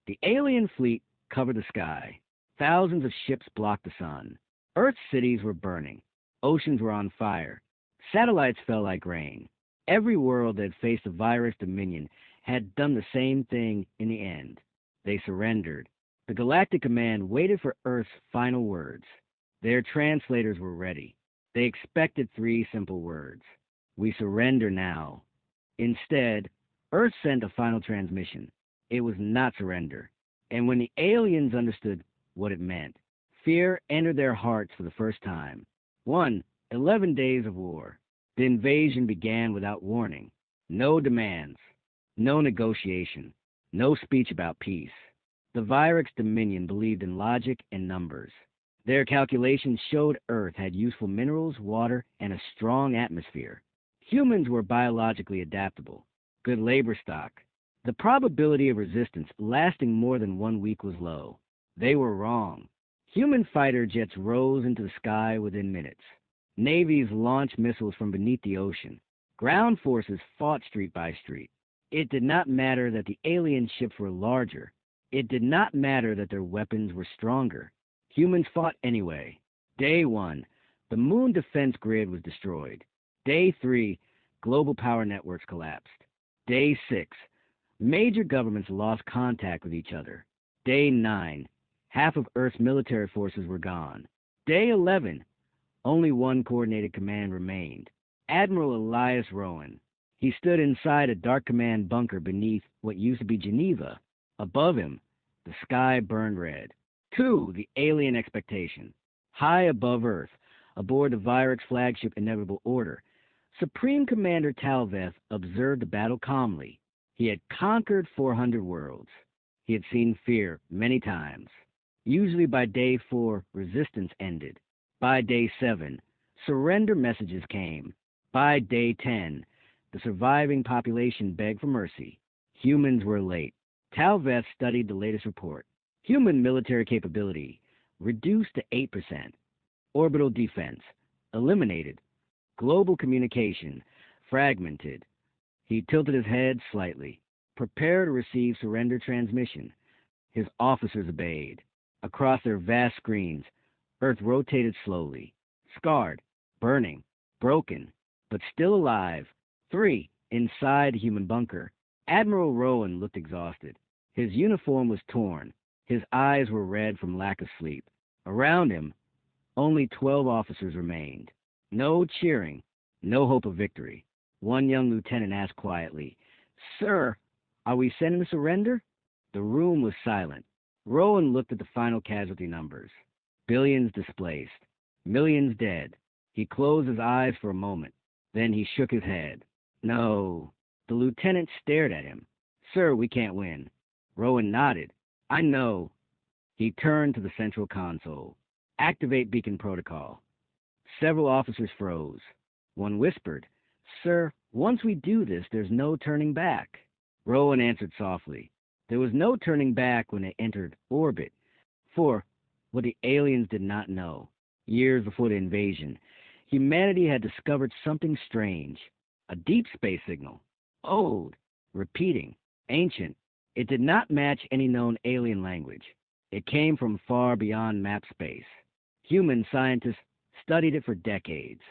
The alien fleet covered the sky. Thousands of ships blocked the sun. Earth's cities were burning. Oceans were on fire. Satellites fell like rain. Every world that had faced a virus dominion had done the same thing in the end. They surrendered. The Galactic Command waited for Earth's final words. Their translators were ready. They expected three simple words. We surrender now. Instead, Earth sent a final transmission. It was not surrender. And when the aliens understood what it meant, fear entered their hearts for the first time. 11 days of war. The invasion began without warning. No demands. No negotiation. No speech about peace. The Virex Dominion believed in logic and numbers. Their calculations showed Earth had useful minerals, water, and a strong atmosphere. Humans were biologically adaptable. Good labor stock. The probability of resistance lasting more than 1 week was low. They were wrong. Human fighter jets rose into the sky within minutes. Navies launched missiles from beneath the ocean. Ground forces fought street by street. It did not matter that the alien ships were larger. It did not matter that their weapons were stronger. Humans fought anyway. Day 1, the moon defense grid was destroyed. Day 3, global power networks collapsed. Day 6, major governments lost contact with each other. Day 9, half of Earth's military forces were gone. Day 11, only one coordinated command remained. Admiral Elias Rowan. He stood inside a dark command bunker beneath what used to be Geneva. Above him, the sky burned red. 2, the alien expectation. High above Earth, aboard the Virex flagship Inevitable Order, Supreme Commander Talveth observed the battle calmly. He had conquered 400 worlds. He had seen fear many times. Usually by day 4, resistance ended. By day 7, surrender messages came. By day 10, the surviving population begged for mercy. Humans were late. Talveth studied the latest report. Human military capability reduced to 8%. Orbital defense eliminated. Global communication fragmented. He tilted his head slightly. Prepare to receive surrender transmission. His officers obeyed. Across their vast screens, Earth rotated slowly. Scarred, burning, broken, but still alive. 3, inside the human bunker. Admiral Rowan looked exhausted. His uniform was torn. His eyes were red from lack of sleep. Around him, only 12 officers remained. No cheering, no hope of victory. One young lieutenant asked quietly, "Sir, are we sending a surrender?" The room was silent. Rowan looked at the final casualty numbers. Billions displaced. Millions dead. He closed his eyes for a moment. Then he shook his head. "No." The lieutenant stared at him. "Sir, we can't win." Rowan nodded. "I know." He turned to the central console. "Activate beacon protocol." Several officers froze. One whispered, "Sir, once we do this, there's no turning back." Rowan answered softly. There was no turning back when they entered orbit. For what the aliens did not know, years before the invasion, humanity had discovered something strange. A deep space signal. Old, repeating, ancient. It did not match any known alien language. It came from far beyond map space. Human scientists studied it for decades.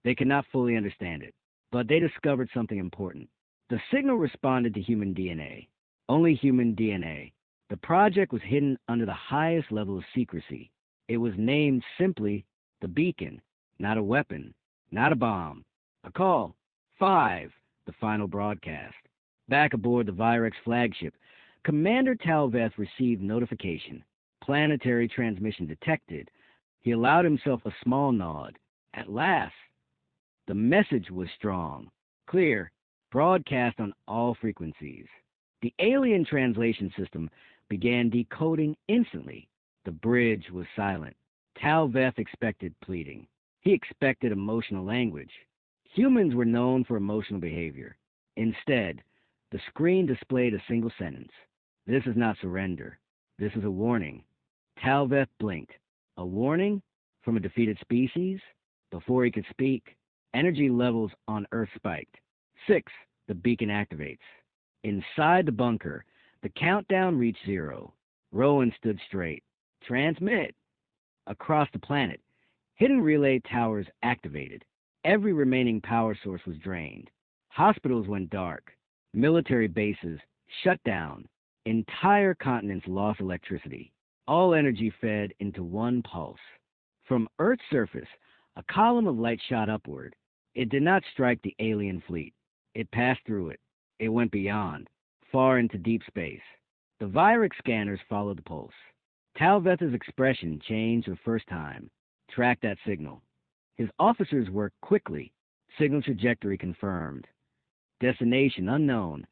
They could not fully understand it, but they discovered something important. The signal responded to human DNA. Only human DNA. The project was hidden under the highest level of secrecy. It was named simply the beacon, not a weapon, not a bomb. A call. 5, the final broadcast. Back aboard the Virex flagship, Commander Talveth received notification. Planetary transmission detected. He allowed himself a small nod. At last. The message was strong, clear, broadcast on all frequencies. The alien translation system began decoding instantly. The bridge was silent. Talveth expected pleading. He expected emotional language. Humans were known for emotional behavior. Instead, the screen displayed a single sentence. "This is not surrender. This is a warning." Talveth blinked. A warning? From a defeated species? Before he could speak, energy levels on Earth spiked. 6, the beacon activates. Inside the bunker, The countdown reached 0. Rowan stood straight. Transmit! Across the planet, hidden relay towers activated. Every remaining power source was drained. Hospitals went dark. Military bases shut down. Entire continents lost electricity. All energy fed into one pulse. From Earth's surface, a column of light shot upward. It did not strike the alien fleet. It passed through it. It went beyond, far into deep space. The Vyrek scanners followed the pulse. Talveth's expression changed the first time. Track that signal. His officers worked quickly. Signal trajectory confirmed. Destination unknown.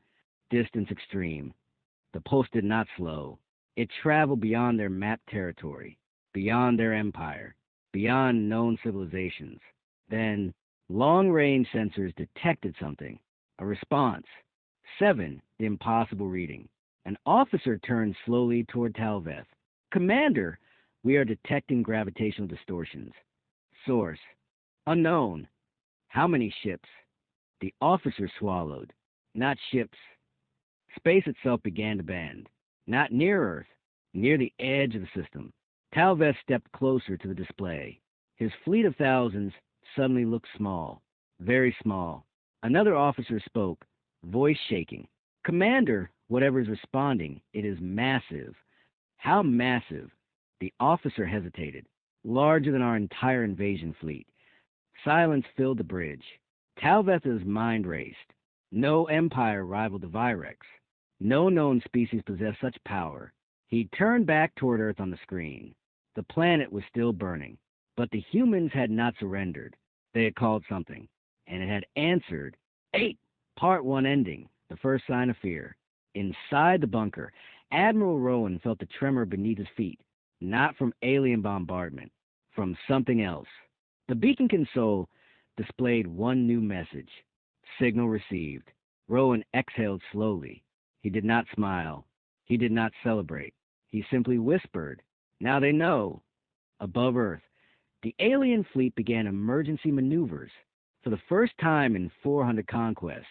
Distance extreme. The pulse did not slow. It traveled beyond their mapped territory, beyond their empire, beyond known civilizations. Then, long-range sensors detected something. A response. 7, the impossible reading. An officer turned slowly toward Talveth. Commander, we are detecting gravitational distortions. Source. Unknown. How many ships? The officer swallowed. Not ships. Space itself began to bend. Not near Earth, near the edge of the system. Talveth stepped closer to the display. His fleet of thousands suddenly looked small. Very small. Another officer spoke, voice shaking. Commander, whatever is responding, it is massive. How massive? The officer hesitated. Larger than our entire invasion fleet. Silence filled the bridge. Talveth's mind raced. No empire rivaled the Vyreks. No known species possessed such power. He turned back toward Earth on the screen. The planet was still burning, but the humans had not surrendered. They had called something, and it had answered. 8, Part 1 ending, the first sign of fear. Inside the bunker, Admiral Rowan felt the tremor beneath his feet, not from alien bombardment, from something else. The beacon console displayed one new message. Signal received. Rowan exhaled slowly. He did not smile. He did not celebrate. He simply whispered, now they know. Above Earth, the alien fleet began emergency maneuvers. For the first time in 400 conquests,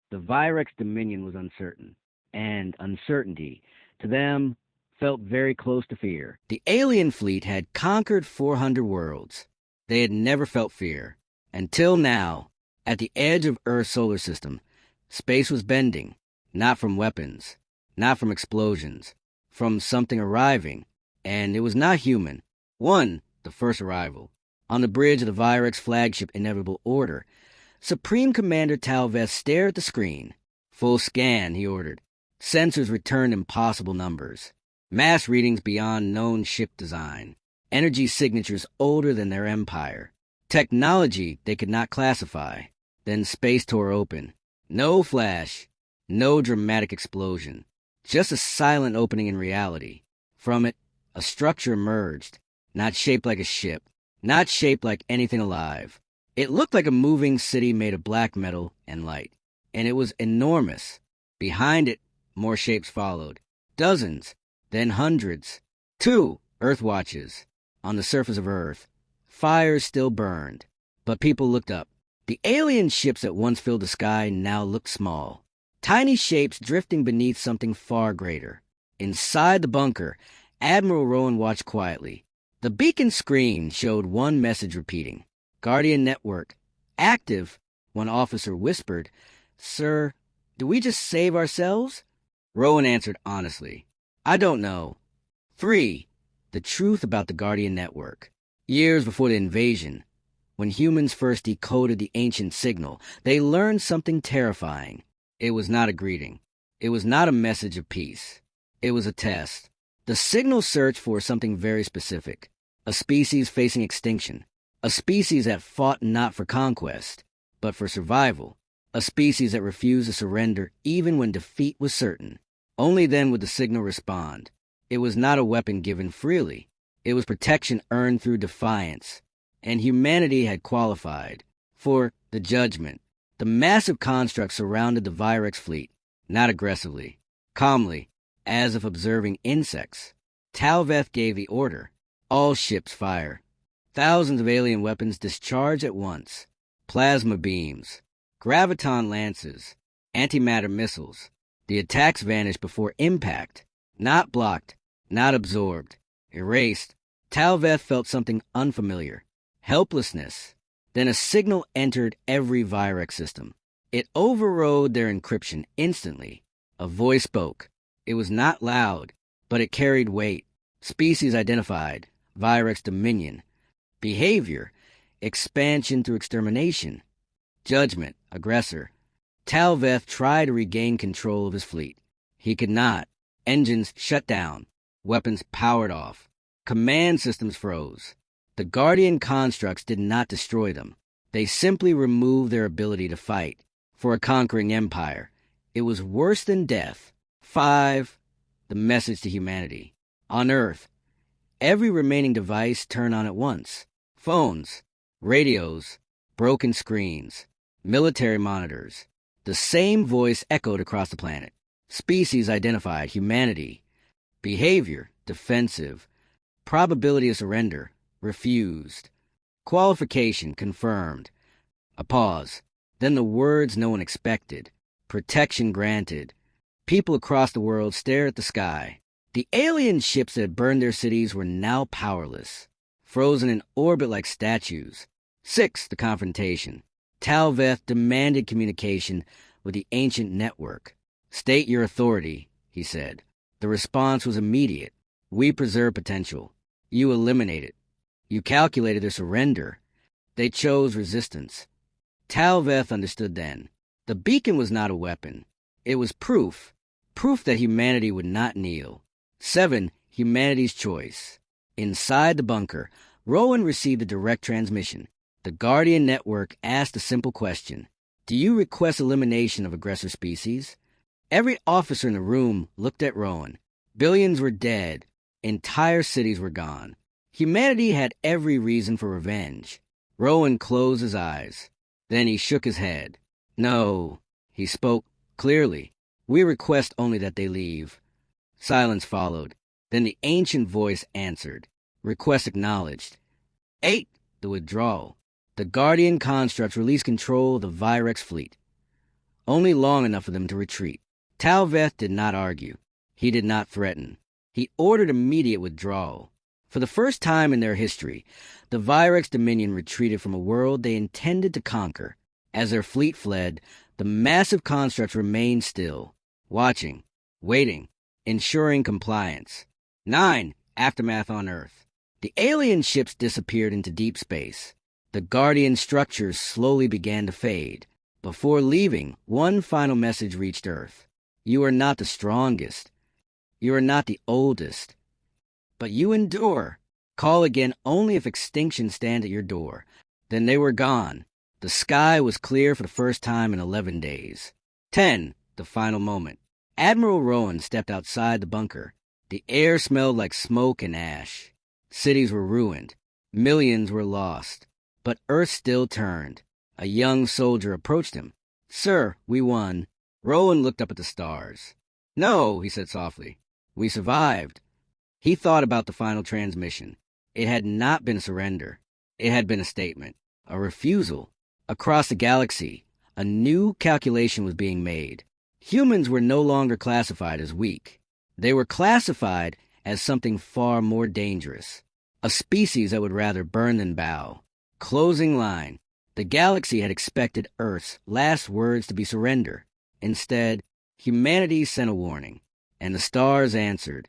the Vyrek's dominion was uncertain, and uncertainty, to them, felt very close to fear. The alien fleet had conquered 400 worlds. They had never felt fear. Until now, at the edge of Earth's solar system, space was bending, not from weapons, not from explosions, from something arriving, and it was not human. One, the first arrival. On the bridge of the Vyrek's flagship Inevitable Order, Supreme Commander Talveth stared at the screen. Full scan, he ordered. Sensors returned impossible numbers. Mass readings beyond known ship design. Energy signatures older than their empire. Technology they could not classify. Then space tore open. No flash. No dramatic explosion. Just a silent opening in reality. From it, a structure emerged. Not shaped like a ship. Not shaped like anything alive. It looked like a moving city made of black metal and light. And it was enormous. Behind it, more shapes followed. Dozens, then hundreds. 2 Earth watches. On the surface of Earth, fires still burned. But people looked up. The alien ships that once filled the sky now looked small. Tiny shapes drifting beneath something far greater. Inside the bunker, Admiral Rowan watched quietly. The beacon screen showed one message repeating. Guardian Network. Active. One officer whispered, Sir, do we just save ourselves? Rowan answered honestly, I don't know. 3. The truth about the Guardian Network. Years before the invasion, when humans first decoded the ancient signal, they learned something terrifying. It was not a greeting. It was not a message of peace. It was a test. The signal searched for something very specific. A species facing extinction. A species that fought not for conquest, but for survival. A species that refused to surrender even when defeat was certain. Only then would the signal respond. It was not a weapon given freely. It was protection earned through defiance. And humanity had qualified for the judgment. The massive construct surrounded the Vyrek's fleet, not aggressively, calmly, as if observing insects. Talveth gave the order. All ships fire. Thousands of alien weapons discharge at once. Plasma beams, graviton lances, antimatter missiles. The attacks vanished before impact. Not blocked, not absorbed, erased. Talveth felt something unfamiliar. Helplessness. Then a signal entered every Virex system. It overrode their encryption instantly. A voice spoke. It was not loud, but it carried weight. Species identified. Virex dominion. Behavior. Expansion through extermination. Judgment. Aggressor. Talveth tried to regain control of his fleet. He could not. Engines shut down. Weapons powered off. Command systems froze. The Guardian constructs did not destroy them. They simply removed their ability to fight. For a conquering empire, it was worse than death. 5. The message to humanity. On Earth, every remaining device turned on at once. Phones, radios, broken screens, military monitors. The same voice echoed across the planet. Species identified, humanity. Behavior, defensive. Probability of surrender, refused. Qualification, confirmed. A pause. Then the words no one expected. Protection granted. People across the world stared at the sky. The alien ships that had burned their cities were now powerless, frozen in orbit like statues. 6. The confrontation. Talveth demanded communication with the ancient network. State your authority, he said. The response was immediate. We preserve potential. You eliminate it. You calculated their surrender. They chose resistance. Talveth understood then. The beacon was not a weapon. It was proof. Proof that humanity would not kneel. 7. Humanity's choice. Inside the bunker, Rowan received a direct transmission. The Guardian network asked a simple question. Do you request elimination of aggressor species? Every officer in the room looked at Rowan. Billions were dead. Entire cities were gone. Humanity had every reason for revenge. Rowan closed his eyes. Then he shook his head. No, he spoke clearly. We request only that they leave. Silence followed. Then the ancient voice answered. Request acknowledged. 8. The withdrawal. The Guardian constructs released control of the Virex fleet. Only long enough for them to retreat. Talveth did not argue. He did not threaten. He ordered immediate withdrawal. For the first time in their history, the Virex Dominion retreated from a world they intended to conquer. As their fleet fled, the massive constructs remained still, watching, waiting, ensuring compliance. 9. Aftermath on Earth. The alien ships disappeared into deep space. The Guardian structures slowly began to fade. Before leaving, one final message reached Earth. You are not the strongest. You are not the oldest. But you endure. Call again only if extinction stands at your door. Then they were gone. The sky was clear for the first time in 11 days. 10. The final moment. Admiral Rowan stepped outside the bunker. The air smelled like smoke and ash. Cities were ruined. Millions were lost. But Earth still turned. A young soldier approached him. Sir, we won. Rowan looked up at the stars. No, he said softly. We survived. He thought about the final transmission. It had not been a surrender. It had been a statement, a refusal. Across the galaxy, a new calculation was being made. Humans were no longer classified as weak. They were classified as something far more dangerous. A species that would rather burn than bow. Closing line. The galaxy had expected Earth's last words to be surrender. Instead, humanity sent a warning, and the stars answered.